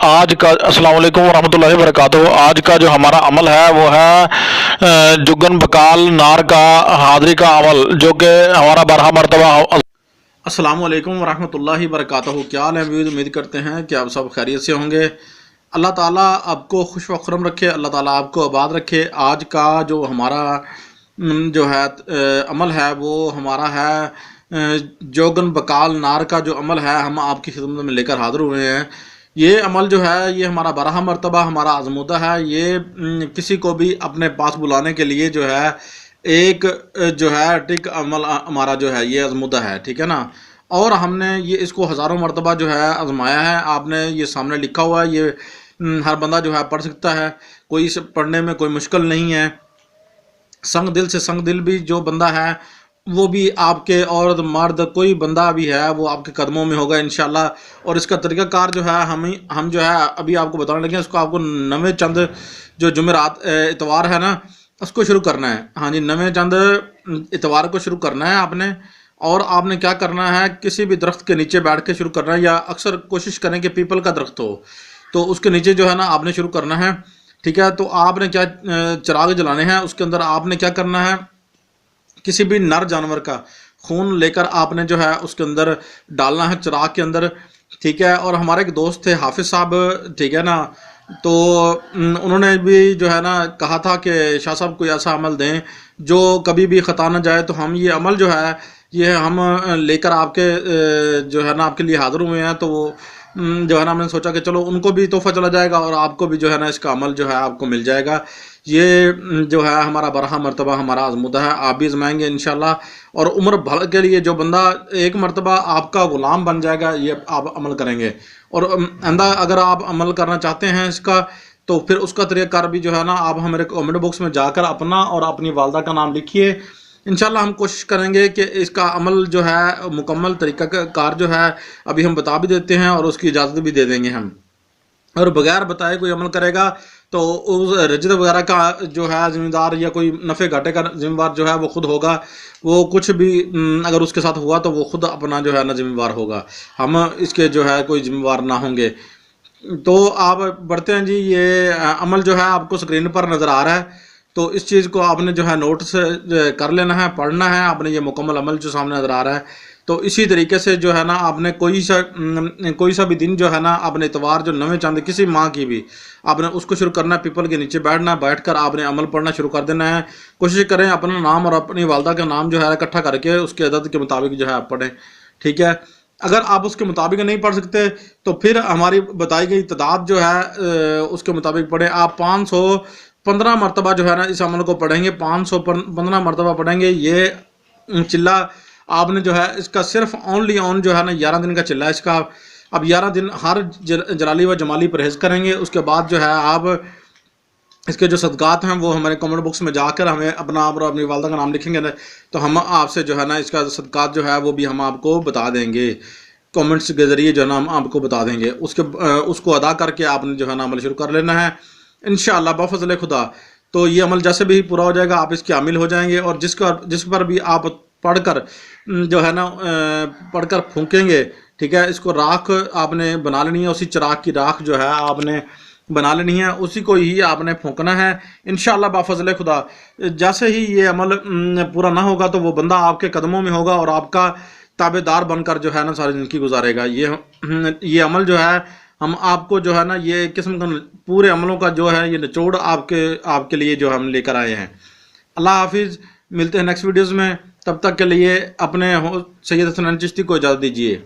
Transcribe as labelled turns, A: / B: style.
A: آج کا السلام علیکم ورحمۃ اللہ وبرکاتہ۔ آج کا جو ہمارا عمل ہے وہ ہے جوگن بقال نار کا حاضری کا عمل، جو کہ ہمارا 12 مرتبہ۔
B: السلام علیکم ورحمۃ اللہ وبرکاتہ۔ کیا حال ہے؟ امید کرتے ہیں کہ آپ سب خیریت سے ہوں گے۔ اللہ تعالیٰ آپ کو خوش و خرم رکھے، اللہ تعالیٰ آپ کو آباد رکھے۔ آج کا جو ہمارا جو ہے عمل ہے وہ ہمارا ہے جوگن بقال نار کا جو عمل ہے، ہم آپ کی خدمت میں لے کر حاضر ہوئے ہیں۔ یہ عمل جو ہے یہ ہمارا 12 مرتبہ ہمارا آزمودہ ہے۔ یہ کسی کو بھی اپنے پاس بلانے کے لیے جو ہے ایک جو ہے ٹک عمل ہمارا جو ہے یہ آزمودہ ہے، ٹھیک ہے نا۔ اور ہم نے یہ اس کو ہزاروں مرتبہ جو ہے آزمایا ہے۔ آپ نے یہ سامنے لکھا ہوا ہے، یہ ہر بندہ جو ہے پڑھ سکتا ہے، کوئی اسے پڑھنے میں کوئی مشکل نہیں ہے۔ سنگ دل سے سنگ دل بھی جو بندہ ہے وہ بھی آپ کے، عورت مرد کوئی بندہ بھی ہے وہ آپ کے قدموں میں ہوگا انشاءاللہ۔ اور اس کا طریقہ کار جو ہے ہم جو ہے ابھی آپ کو بتانے لگے ہیں۔ اس کو آپ کو نویں چند جو جمعرات اتوار ہے نا، اس کو شروع کرنا ہے۔ ہاں جی، نویں چند اتوار کو شروع کرنا ہے آپ نے۔ اور آپ نے کیا کرنا ہے، کسی بھی درخت کے نیچے بیٹھ کے شروع کرنا ہے، یا اکثر کوشش کریں کہ پیپل کا درخت ہو تو اس کے نیچے جو ہے نا آپ نے شروع کرنا ہے، ٹھیک ہے۔ تو آپ نے کیا چراغ جلانے ہیں، اس کے اندر آپ نے کیا کرنا ہے، کسی بھی نر جانور کا خون لے کر آپ نے جو ہے اس کے اندر ڈالنا ہے، چراغ کے اندر، ٹھیک ہے۔ اور ہمارے ایک دوست تھے حافظ صاحب، ٹھیک ہے نا، تو انہوں نے بھی جو ہے نا کہا تھا کہ شاہ صاحب کوئی ایسا عمل دیں جو کبھی بھی خطا نہ جائے۔ تو ہم یہ عمل جو ہے یہ ہم لے کر آپ کے جو ہے نا آپ کے لیے حاضر ہوئے ہیں۔ تو وہ جو ہے نا ہم نے سوچا کہ چلو ان کو بھی تحفہ چلا جائے گا اور آپ کو بھی جو ہے نا اس کا عمل جو ہے آپ کو مل جائے گا۔ یہ جو ہے ہمارا 12 مرتبہ ہمارا آزمودہ ہے، آپ بھی آزمائیں گے انشاءاللہ۔ اور عمر بھر کے لیے جو بندہ ایک مرتبہ آپ کا غلام بن جائے گا، یہ آپ عمل کریں گے۔ اور آئندہ اگر آپ عمل کرنا چاہتے ہیں اس کا، تو پھر اس کا طریقہ کار بھی جو ہے نا آپ ہمارے کمنٹ باکس میں جا کر اپنا اور اپنی والدہ کا نام لکھیے۔ انشاءاللہ ہم کوشش کریں گے کہ اس کا عمل جو ہے مکمل طریقہ کار جو ہے ابھی ہم بتا بھی دیتے ہیں اور اس کی اجازت بھی دے دیں گے ہم۔ اور بغیر بتائے کوئی عمل کرے گا تو اس رجت وغیرہ کا جو ہے ذمہ دار، یا کوئی نفع گھاٹے کا ذمہ دار جو ہے وہ خود ہوگا۔ وہ کچھ بھی اگر اس کے ساتھ ہوا تو وہ خود اپنا جو ہے نا ذمہ دار ہوگا، ہم اس کے جو ہے کوئی ذمہ دار نہ ہوں گے۔ تو آپ بڑھتے ہیں جی، یہ عمل جو ہے آپ کو اسکرین پر نظر آ رہا ہے، تو اس چیز کو آپ نے جو ہے نوٹ سے کر لینا ہے، پڑھنا ہے آپ نے۔ یہ مکمل عمل جو سامنے نظر آ رہا ہے، تو اسی طریقے سے جو ہے نا آپ نے کوئی سا بھی دن جو ہے نا آپ نے اتوار جو نویں چاند کسی ماہ کی بھی آپ نے اس کو شروع کرنا ہے، پیپل کے نیچے بیٹھنا ہے، بیٹھ کر آپ نے عمل پڑھنا شروع کر دینا ہے۔ کوشش کریں اپنا نام اور اپنی والدہ کا نام جو ہے اکٹھا کر کے اس کے عدد کے مطابق جو ہے آپ پڑھیں، ٹھیک ہے۔ اگر آپ اس کے مطابق نہیں پڑھ سکتے تو پھر ہماری بتائی گئی تعداد جو ہے اس کے مطابق پڑھیں۔ آپ 515 مرتبہ جو ہے نا اس عمل کو پڑھیں گے، 515 مرتبہ پڑھیں گے۔ یہ چلہ آپ نے جو ہے اس کا صرف اونلی جو ہے نا 11 دن کا چلہ ہے اس کا۔ اب 11 دن ہر جلالی و جمالی پرہیز کریں گے۔ اس کے بعد جو ہے آپ اس کے جو صدقات ہیں وہ ہمارے کمنٹ باکس میں جا کر ہمیں اپنا اور اپنی والدہ کا نام لکھیں گے، تو ہم آپ سے جو ہے نا اس کا صدقات جو ہے وہ بھی ہم آپ کو بتا دیں گے، کمنٹس کے ذریعے جو ہے نا ہم آپ کو بتا دیں گے۔ اس کو ادا کر کے آپ نے جو ہے نا عمل شروع کر لینا ہے انشاءاللہ بفضل خدا۔ تو یہ عمل جیسے بھی پورا ہو جائے گا آپ اس کے عامل ہو جائیں گے۔ اور جس پر بھی آپ پڑھ کر جو ہے نا پڑھ کر پھونکیں گے، ٹھیک ہے، اس کو راکھ آپ نے بنا لینی ہے، اسی چراغ کی راکھ جو ہے آپ نے بنا لینی ہے، اسی کو ہی آپ نے پھونکنا ہے انشاءاللہ بفضل خدا۔ جیسے ہی یہ عمل پورا نہ ہوگا تو وہ بندہ آپ کے قدموں میں ہوگا اور آپ کا تابع دار بن کر جو ہے نا ساری زندگی گزارے گا۔ یہ عمل جو ہے ہم آپ کو جو ہے نا یہ قسم کا پورے عملوں کا جو ہے یہ نچوڑ آپ کے لیے جو ہم لے کر آئے ہیں۔ اللہ حافظ، ملتے ہیں نیکسٹ ویڈیوز میں، تب تک کے لیے اپنے سید حسن چشتی کو اجازت دیجیے۔